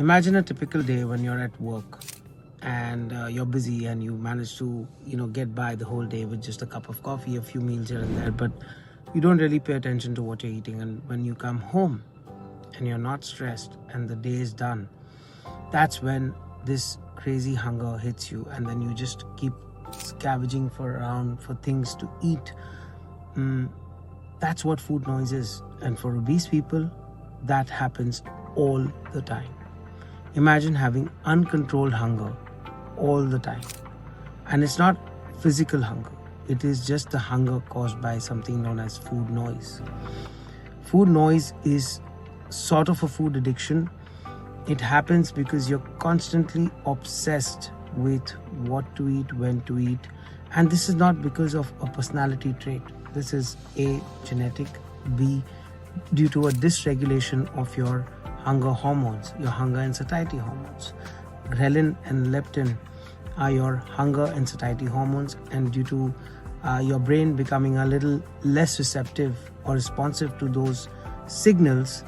Imagine a typical day when you're at work and you're busy and you manage to get by the whole day with just a cup of coffee, a few meals here and there, but you don't really pay attention to what you're eating. And when you come home and you're not stressed and the day is done, that's when this crazy hunger hits you, and then you just keep scavenging for things to eat. That's what food noise is. And for obese people, that happens all the time. Imagine having uncontrolled hunger all the time. And it's not physical hunger. It is just the hunger caused by something known as food noise. Food noise is sort of a food addiction. It happens because you're constantly obsessed with what to eat, when to eat. And this is not because of a personality trait. This is A, genetic, B, due to a dysregulation of your hunger hormones, your hunger and satiety hormones. Ghrelin and leptin are your hunger and satiety hormones, and due to your brain becoming a little less receptive or responsive to those signals,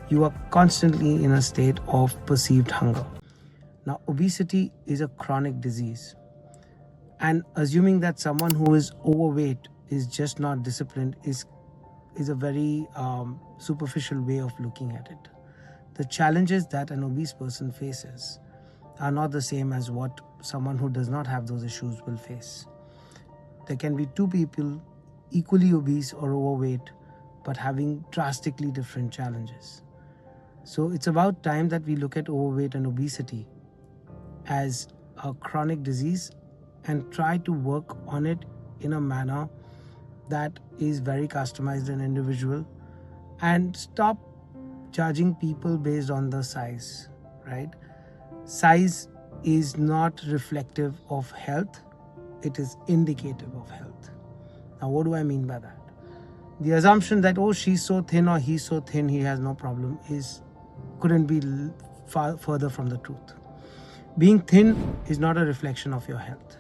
you are constantly in a state of perceived hunger. Now, obesity is a chronic disease, and assuming that someone who is overweight is just not disciplined is a very superficial way of looking at it. The challenges that an obese person faces are not the same as what someone who does not have those issues will face. There can be two people equally obese or overweight, but having drastically different challenges. So it's about time that we look at overweight and obesity as a chronic disease and try to work on it in a manner that is very customized and individual, and stop judging people based on the size, right? Size is not reflective of health. It is indicative of health. Now, what do I mean by that? The assumption that, oh, she's so thin or he's so thin, he has no problem, couldn't be far further from the truth. Being thin is not a reflection of your health.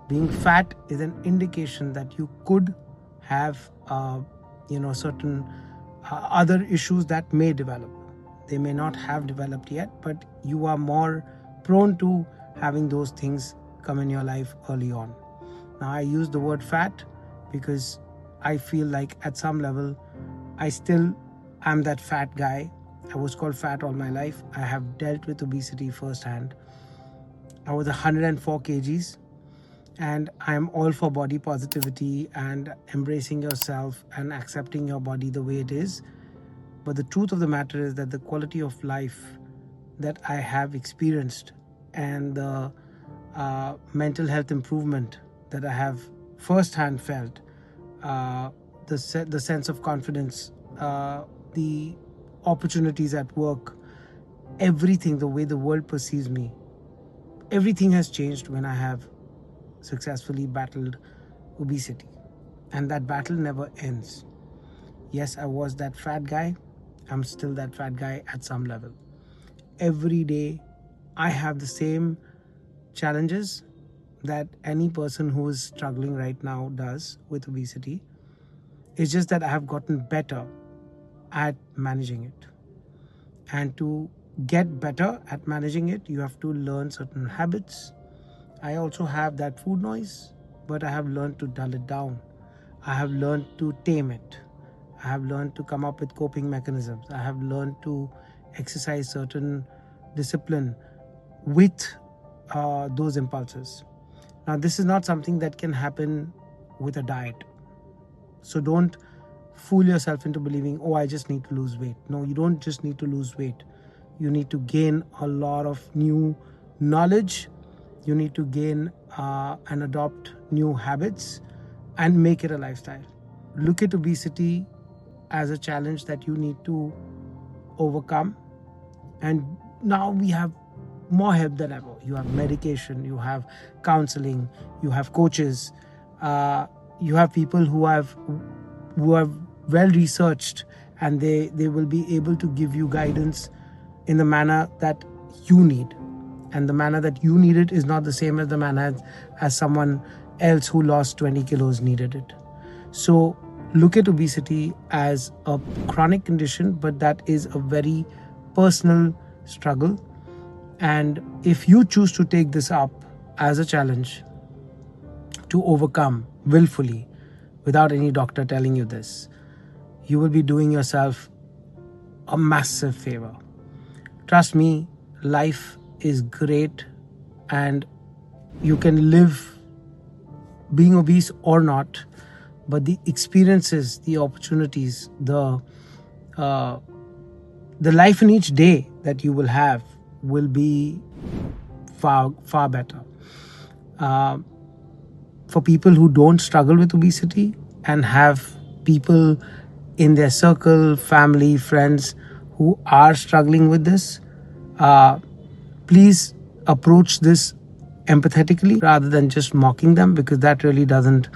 Being fat is an indication that you could have certain other issues that may develop. They may not have developed yet, but you are more prone to having those things come in your life early on. Now, I use the word fat because I feel like at some level I still am that fat guy. I was called fat all my life. I have dealt with obesity firsthand. I was 104 kgs. And I'm all for body positivity and embracing yourself and accepting your body the way it is. But the truth of the matter is that the quality of life that I have experienced and the mental health improvement that I have firsthand felt, the sense of confidence, the opportunities at work, everything, the way the world perceives me, everything has changed when I have successfully battled obesity, and that battle never ends. Yes, I was that fat guy. I'm still that fat guy at some level. Every day I have the same challenges that any person who is struggling right now does with obesity. It's just that I have gotten better at managing it, and to get better at managing it, you have to learn certain habits. I also have that food noise, but I have learned to dull it down. I have learned to tame it. I have learned to come up with coping mechanisms. I have learned to exercise certain discipline with those impulses. Now, this is not something that can happen with a diet. So don't fool yourself into believing, oh, I just need to lose weight. No, you don't just need to lose weight. You need to gain a lot of new knowledge. You need to gain and adopt new habits and make it a lifestyle. Look at obesity as a challenge that you need to overcome. And now we have more help than ever. You have medication, you have counselling, you have coaches, you have people who are well researched, and they will be able to give you guidance in the manner that you need. And the manner that you need it is not the same as the manner as someone else who lost 20 kilos needed it. So look at obesity as a chronic condition, but that is a very personal struggle. And if you choose to take this up as a challenge to overcome willfully, without any doctor telling you this, you will be doing yourself a massive favor. Trust me, life is great, and you can live being obese or not, but the experiences, the opportunities, the life in each day that you will have will be far better. For people who don't struggle with obesity and have people in their circle, family, friends who are struggling with this, please approach this empathetically rather than just mocking them, because that really doesn't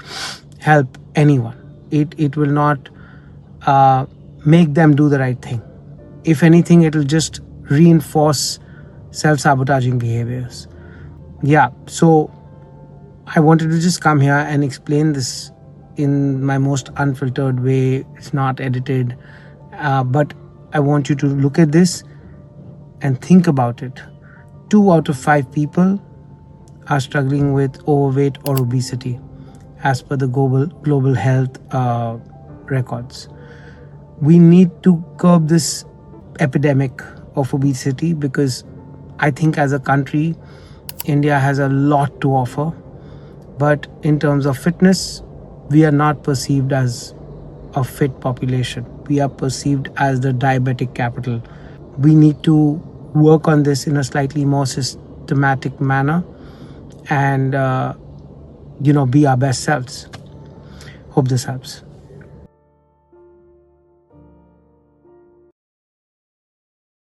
help anyone. It will not make them do the right thing. If anything, it will just reinforce self-sabotaging behaviors. Yeah, so I wanted to just come here and explain this in my most unfiltered way. It's not edited, but I want you to look at this and think about it. 2 out of 5 people are struggling with overweight or obesity as per the global health records. We need to curb this epidemic of obesity, because I think as a country, India has a lot to offer. But in terms of fitness, we are not perceived as a fit population. We are perceived as the diabetic capital. We need to work on this in a slightly more systematic manner and, be our best selves. Hope this helps.